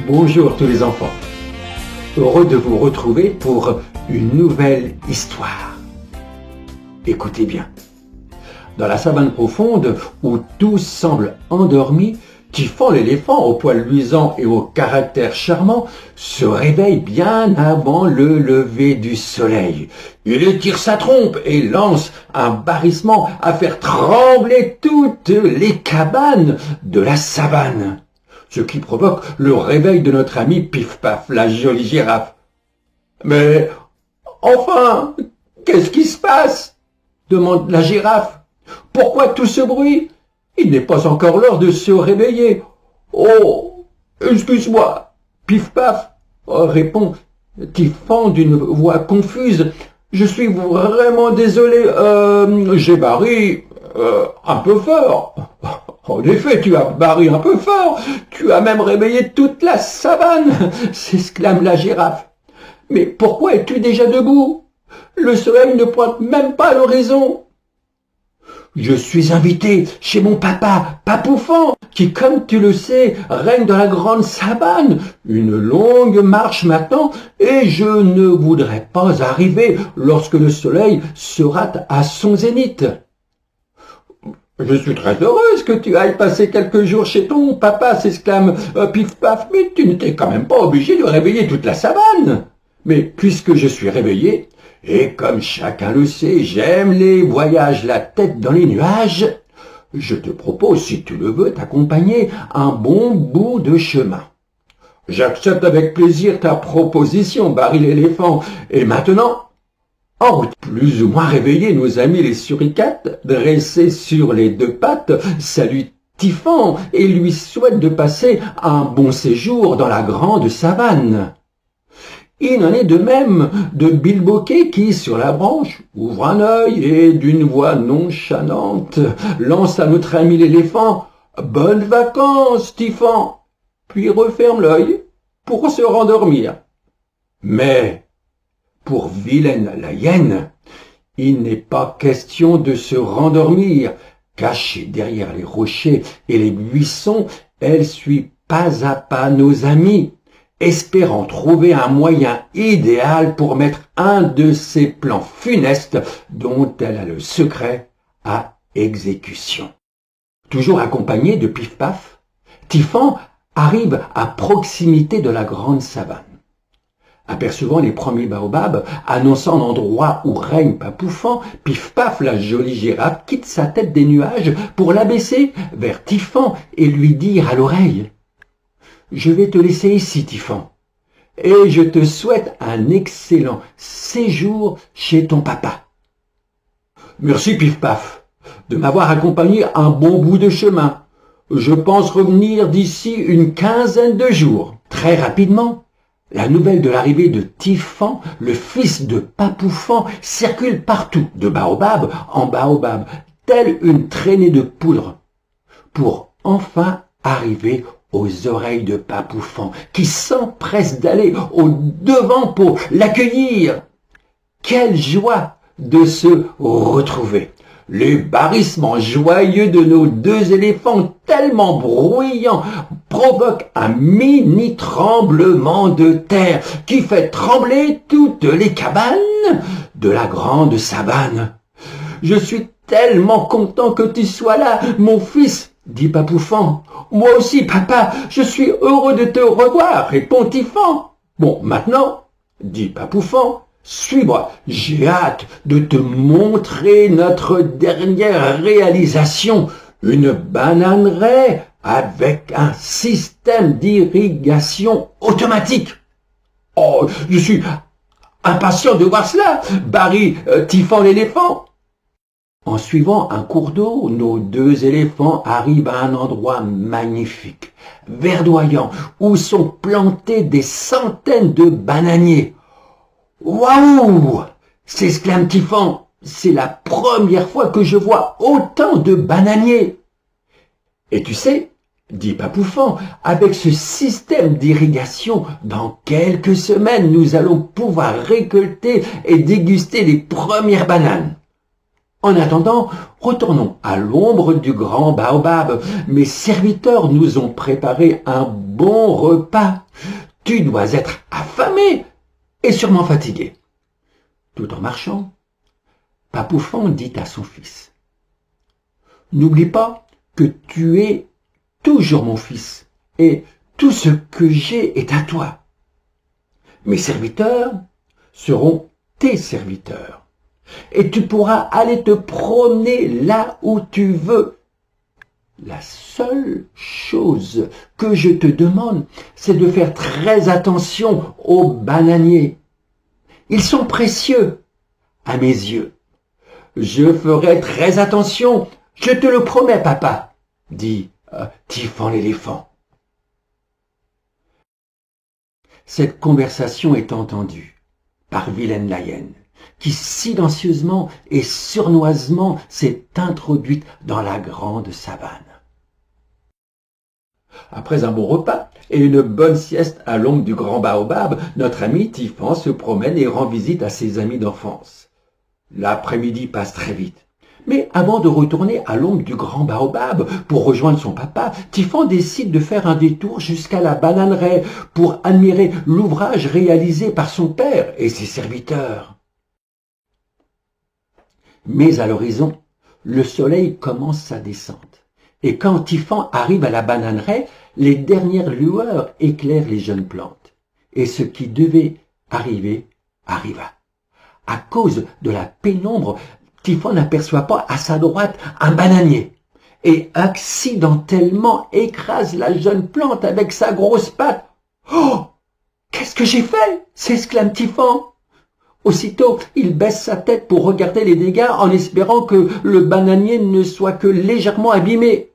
Bonjour tous les enfants, heureux de vous retrouver pour une nouvelle histoire. Écoutez bien, dans la savane profonde où tout semble endormi, Typhon l'éléphant au poil luisant et au caractère charmant se réveille bien avant le lever du soleil. Il étire sa trompe et lance un barrissement à faire trembler toutes les cabanes de la savane, ce qui provoque le réveil de notre ami Pif-Paf, la jolie girafe. « Mais enfin, qu'est-ce qui se passe ?» demande la girafe. « Pourquoi tout ce bruit ? Il n'est pas encore l'heure de se réveiller. »« Oh, excuse-moi, Pif-Paf, répond Typhon d'une voix confuse. « Je suis vraiment désolé, j'ai barré un peu fort. » « En effet, tu as barré un peu fort, tu as même réveillé toute la savane, » s'exclame la girafe. « Mais pourquoi es-tu déjà debout? Le soleil ne pointe même pas à l'horizon. »« Je suis invité chez mon papa, Papoufant, qui, comme tu le sais, règne dans la grande savane. Une longue marche m'attend et je ne voudrais pas arriver lorsque le soleil sera à son zénith. » « Je suis très heureuse que tu ailles passer quelques jours chez ton papa, » s'exclame Pif-Paf, « mais tu n'étais quand même pas obligé de réveiller toute la savane. » « Mais puisque je suis réveillé, et comme chacun le sait, j'aime les voyages la tête dans les nuages, je te propose, si tu le veux, t'accompagner un bon bout de chemin. »« J'accepte avec plaisir ta proposition, Barry l'éléphant. Et maintenant, en route. » Plus ou moins réveillés, nos amis les suricates, dressés sur les deux pattes, saluent Typhon et lui souhaitent de passer un bon séjour dans la grande savane. Il en est de même de Bilboquet qui, sur la branche, ouvre un œil et d'une voix nonchalante lance à notre ami l'éléphant « Bonnes vacances, Typhon !» puis referme l'œil pour se rendormir. Mais pour Vilaine la hyène, il n'est pas question de se rendormir. Cachée derrière les rochers et les buissons, elle suit pas à pas nos amis, espérant trouver un moyen idéal pour mettre un de ses plans funestes dont elle a le secret à exécution. Toujours accompagné de Pif-Paf, Typhon arrive à proximité de la grande savane. Apercevant les premiers baobabs, annonçant l'endroit où règne Papoufant, Pif-Paf, la jolie girafe, quitte sa tête des nuages pour l'abaisser vers Typhon et lui dire à l'oreille « Je vais te laisser ici, Typhon, et je te souhaite un excellent séjour chez ton papa. »« Merci, Pif-Paf, de m'avoir accompagné un bon bout de chemin. Je pense revenir d'ici une quinzaine de jours. » Très rapidement, la nouvelle de l'arrivée de Typhon, le fils de Papoufant, circule partout, de baobab en baobab, telle une traînée de poudre, pour enfin arriver aux oreilles de Papoufant, qui s'empresse d'aller au devant pour l'accueillir. Quelle joie de se retrouver! Les barrissements joyeux de nos deux éléphants, tellement bruyants, provoquent un mini tremblement de terre qui fait trembler toutes les cabanes de la grande savane. « Je suis tellement content que tu sois là, mon fils, » dit Papoufant. « Moi aussi, papa, je suis heureux de te revoir, » répond Typhon. « Bon, maintenant, » dit Papoufant, « suis-moi, j'ai hâte de te montrer notre dernière réalisation, une bananeraie avec un système d'irrigation automatique. »« Oh, je suis impatient de voir cela, Barry, Typhon l'éléphant. » En suivant un cours d'eau, nos deux éléphants arrivent à un endroit magnifique, verdoyant, où sont plantés des centaines de bananiers. « Waouh !» s'exclame Typhon. « C'est la première fois que je vois autant de bananiers. » « Et tu sais, » dit Papoufant, « avec ce système d'irrigation, dans quelques semaines, nous allons pouvoir récolter et déguster les premières bananes. » En attendant, retournons à l'ombre du grand baobab. Mes serviteurs nous ont préparé un bon repas. Tu dois être affamé et sûrement fatigué. » Tout en marchant, Papoufan dit à son fils: « N'oublie pas que tu es toujours mon fils et tout ce que j'ai est à toi. Mes serviteurs seront tes serviteurs. Et tu pourras aller te promener là où tu veux. La seule chose que je te demande, c'est de faire très attention aux bananiers. Ils sont précieux à mes yeux. »« Je ferai très attention, je te le promets, papa, » dit Typhon l'éléphant. Cette conversation est entendue par Vilaine la hyène, qui silencieusement et sournoisement s'est introduite dans la grande savane. Après un bon repas et une bonne sieste à l'ombre du grand baobab, notre ami Typhon se promène et rend visite à ses amis d'enfance. L'après-midi passe très vite. Mais avant de retourner à l'ombre du grand baobab pour rejoindre son papa, Typhon décide de faire un détour jusqu'à la bananeraie pour admirer l'ouvrage réalisé par son père et ses serviteurs. Mais à l'horizon, le soleil commence sa descente. Et quand Typhon arrive à la bananeraie, les dernières lueurs éclairent les jeunes plantes. Et ce qui devait arriver, arriva. À cause de la pénombre, Typhon n'aperçoit pas à sa droite un bananier et accidentellement écrase la jeune plante avec sa grosse patte. « Oh, qu'est-ce que j'ai fait ?» s'exclame Typhon. Aussitôt, il baisse sa tête pour regarder les dégâts en espérant que le bananier ne soit que légèrement abîmé.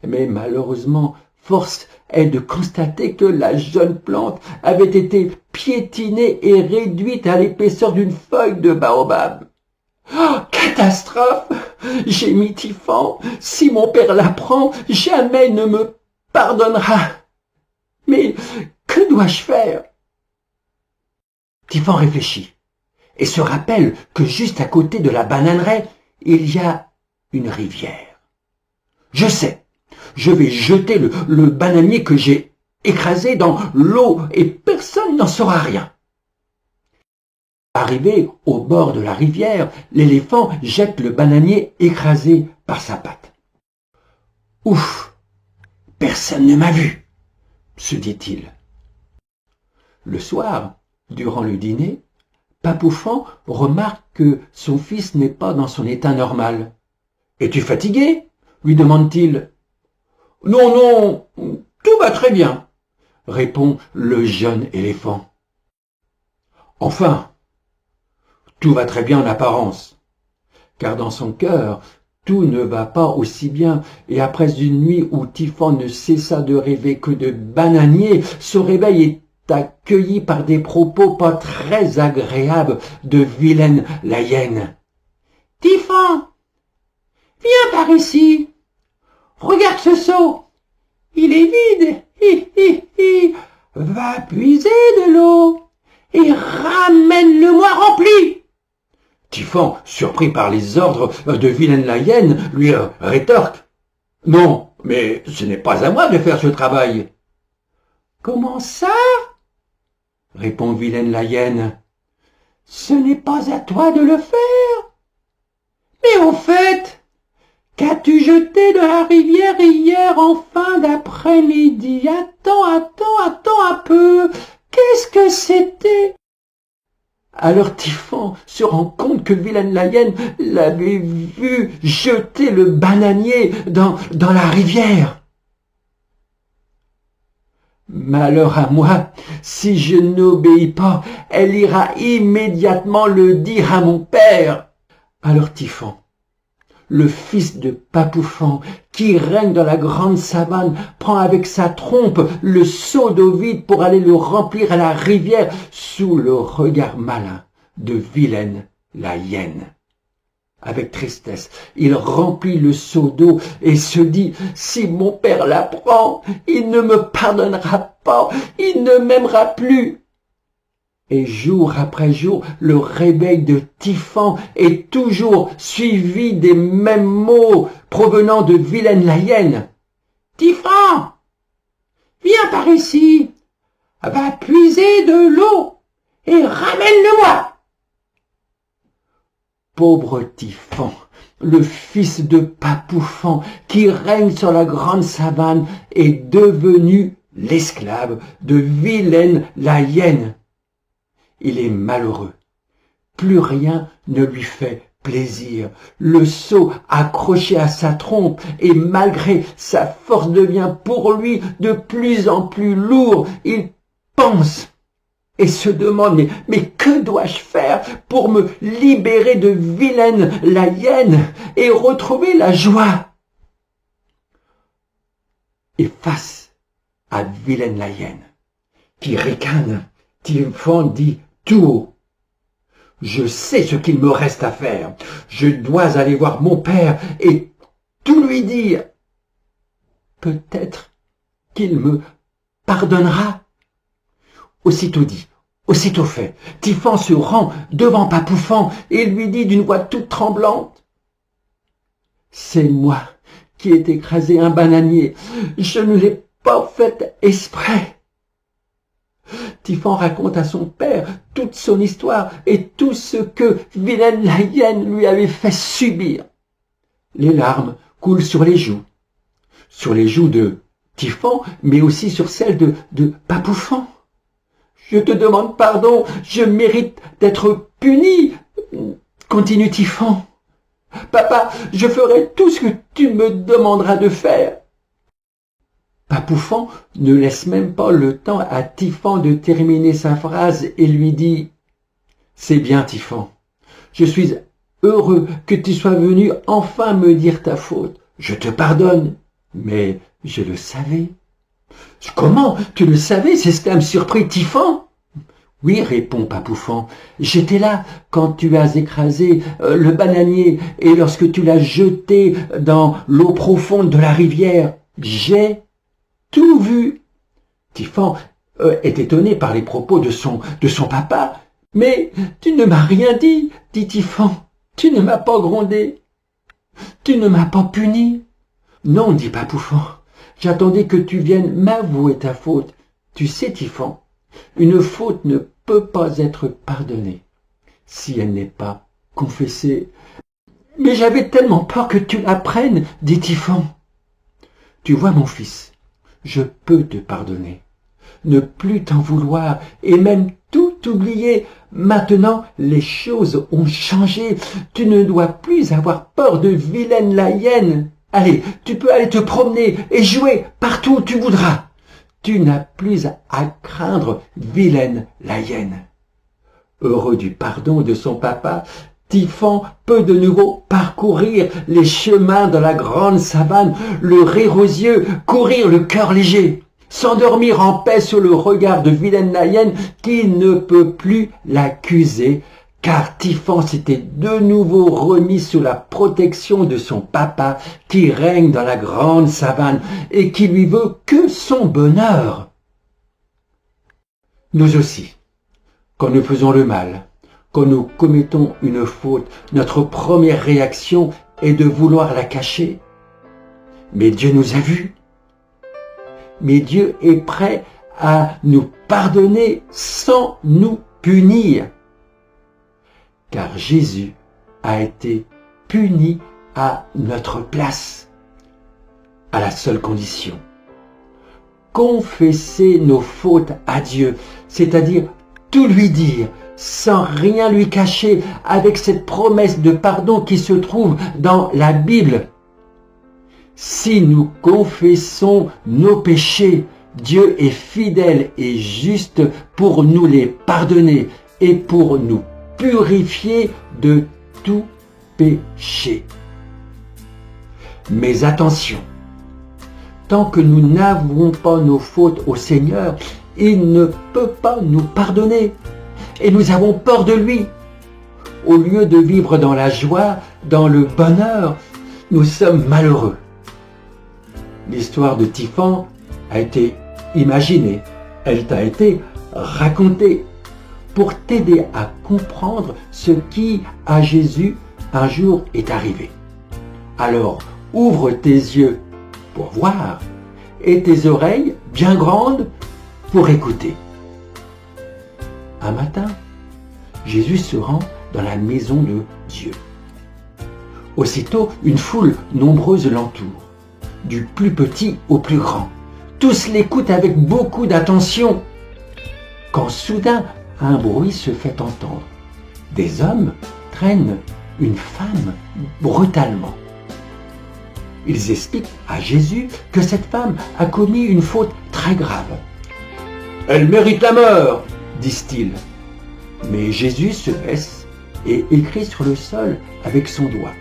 Mais malheureusement, force est de constater que la jeune plante avait été piétinée et réduite à l'épaisseur d'une feuille de baobab. « Oh, catastrophe !» gémit Typhon. « Si mon père l'apprend, jamais ne me pardonnera. Mais que dois-je faire ?» Typhon réfléchit et se rappelle que juste à côté de la bananeraie, il y a une rivière. « Je sais, je vais jeter le bananier que j'ai écrasé dans l'eau et personne n'en saura rien. » Arrivé au bord de la rivière, l'éléphant jette le bananier écrasé par sa patte. « Ouf, personne ne m'a vu, » se dit-il. Le soir, durant le dîner, Papoufan remarque que son fils n'est pas dans son état normal. « Es-tu fatigué ?» lui demande-t-il. « Non, non, tout va très bien, » répond le jeune éléphant. « Enfin, tout va très bien en apparence, car dans son cœur, tout ne va pas aussi bien, et après une nuit où Typhon ne cessa de rêver que de bananiers, ce réveil est accueilli par des propos pas très agréables de Vilaine la hyène. « Typhon, viens par ici, regarde ce seau, il est vide, va puiser de l'eau et ramène-le-moi rempli. » Typhon, surpris par les ordres de Vilaine la hyène, lui rétorque. « Non, mais ce n'est pas à moi de faire ce travail. »« Comment ça ?» répond Vilaine la hyène. « Ce n'est pas à toi de le faire. Mais au fait, qu'as-tu jeté de la rivière hier en fin d'après-midi? Attends un peu. Qu'est-ce que c'était ?» Alors Typhon se rend compte que Vilaine la hyène l'avait vu jeter le bananier dans la rivière. « Malheur à moi, si je n'obéis pas, elle ira immédiatement le dire à mon père. » Alors Typhon, le fils de Papoufan, qui règne dans la grande savane, prend avec sa trompe le seau d'eau vide pour aller le remplir à la rivière sous le regard malin de Vilaine la hyène. Avec tristesse, il remplit le seau d'eau et se dit « Si mon père l'apprend, il ne me pardonnera pas, il ne m'aimera plus. » Et jour après jour, le réveil de Typhon est toujours suivi des mêmes mots provenant de Vilaine la hyène. « Typhon, viens par ici, va puiser de l'eau et ramène-le-moi !» Pauvre Typhon, le fils de Papoufon, qui règne sur la grande savane, est devenu l'esclave de Vilaine la hyène. Il est malheureux. Plus rien ne lui fait plaisir. Le seau accroché à sa trompe et malgré sa force devient pour lui de plus en plus lourd. Il pense et se demande mais que dois-je faire pour me libérer de Vilaine la hyène et retrouver la joie? Et face à Vilaine la hyène qui ricane, Typhon dit tout haut: « Je sais ce qu'il me reste à faire. Je dois aller voir mon père et tout lui dire. Peut-être qu'il me pardonnera. » Aussitôt dit, aussitôt fait, Typhon se rend devant Papoufon et lui dit d'une voix toute tremblante: « C'est moi qui ai écrasé un bananier. Je ne l'ai pas fait exprès. » Typhon raconte à son père toute son histoire et tout ce que Vilaine la hyène lui avait fait subir. Les larmes coulent sur les joues de Typhon, mais aussi sur celles de Papoufon. « Je te demande pardon, je mérite d'être puni, » continue Typhon. « Papa, je ferai tout ce que tu me demanderas de faire. » Papoufon ne laisse même pas le temps à Typhon de terminer sa phrase et lui dit: « C'est bien, Typhon. Je suis heureux que tu sois venu enfin me dire ta faute. Je te pardonne, mais je le savais. »« Comment tu le savais ?» s'exclame surpris Typhon. « Oui, répond Papoufon, j'étais là quand tu as écrasé le bananier et lorsque tu l'as jeté dans l'eau profonde de la rivière. J'ai tout vu. » Typhon est étonné par les propos de son papa. « Mais tu ne m'as rien dit, dit Typhon. Tu ne m'as pas grondé. Tu ne m'as pas puni. »« Non, dit Papoufon, j'attendais que tu viennes m'avouer ta faute. Tu sais, Typhon, une faute ne peut pas être pardonnée si elle n'est pas confessée. »« Mais j'avais tellement peur que tu l'apprennes, dit Typhon. »« Tu vois, mon fils, je peux te pardonner, ne plus t'en vouloir et même tout oublier. Maintenant, les choses ont changé. Tu ne dois plus avoir peur de Vilaine la hyène. Allez, tu peux aller te promener et jouer partout où tu voudras. Tu n'as plus à craindre Vilaine la hyène. » Heureux du pardon de son papa, Typhon peut de nouveau parcourir les chemins de la grande savane, le rire aux yeux, courir le cœur léger, s'endormir en paix sous le regard de Vilaine la hyène qui ne peut plus l'accuser, car Typhon s'était de nouveau remis sous la protection de son papa qui règne dans la grande savane et qui lui veut que son bonheur. Nous aussi, quand nous faisons le mal, quand nous commettons une faute, notre première réaction est de vouloir la cacher. Mais Dieu nous a vus. Mais Dieu est prêt à nous pardonner sans nous punir. Car Jésus a été puni à notre place, à la seule condition: confesser nos fautes à Dieu, c'est-à-dire tout lui dire, sans rien lui cacher, avec cette promesse de pardon qui se trouve dans la Bible. Si nous confessons nos péchés, Dieu est fidèle et juste pour nous les pardonner et pour nous purifier de tout péché. Mais attention, tant que nous n'avouons pas nos fautes au Seigneur, il ne peut pas nous pardonner. Et nous avons peur de lui. Au lieu de vivre dans la joie, dans le bonheur, nous sommes malheureux. L'histoire de Typhon a été imaginée, elle t'a été racontée. pour t'aider à comprendre ce qui, à Jésus, un jour est arrivé. Alors, ouvre tes yeux pour voir et tes oreilles bien grandes pour écouter. Un matin, Jésus se rend dans la maison de Dieu. Aussitôt, une foule nombreuse l'entoure, du plus petit au plus grand. Tous l'écoutent avec beaucoup d'attention. Quand soudain, un bruit se fait entendre. Des hommes traînent une femme brutalement. Ils expliquent à Jésus que cette femme a commis une faute très grave. « Elle mérite la mort !» disent-ils. Mais Jésus se baisse et écrit sur le sol avec son doigt.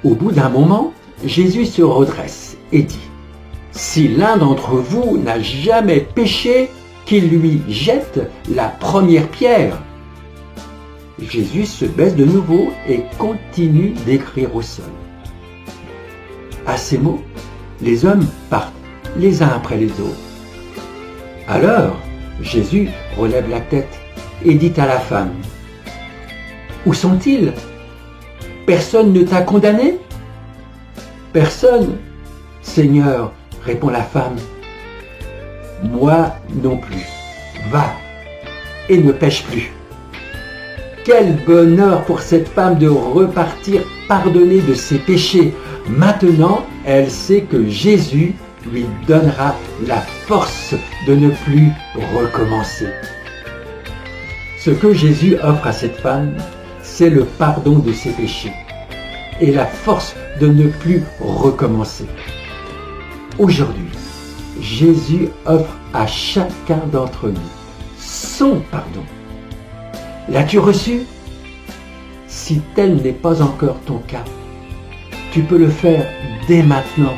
Au bout d'un moment, Jésus se redresse et dit « Si l'un d'entre vous n'a jamais péché, qu'il lui jette la première pierre. » Jésus se baisse de nouveau et continue d'écrire au sol. À ces mots, les hommes partent les uns après les autres. Alors, Jésus relève la tête et dit à la femme, « Où sont-ils? Personne ne t'a condamné ?» « Personne, Seigneur, répond la femme. « Moi non plus. Va et ne pêche plus. » Quel bonheur pour cette femme de repartir pardonnée de ses péchés. Maintenant, elle sait que Jésus lui donnera la force de ne plus recommencer. Ce que Jésus offre à cette femme, c'est le pardon de ses péchés et la force de ne plus recommencer. Aujourd'hui, Jésus offre à chacun d'entre nous son pardon. L'as-tu reçu? Si tel n'est pas encore ton cas, tu peux le faire dès maintenant.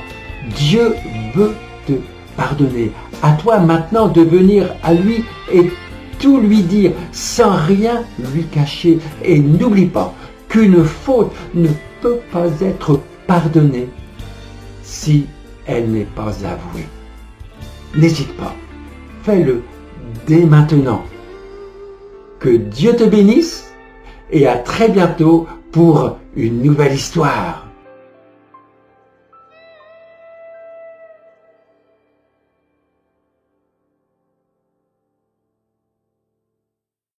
Dieu veut te pardonner. À toi maintenant de venir à lui et tout lui dire sans rien lui cacher. Et n'oublie pas qu'une faute ne peut pas être pardonnée si elle n'est pas avouée. N'hésite pas, fais-le dès maintenant. Que Dieu te bénisse et à très bientôt pour une nouvelle histoire.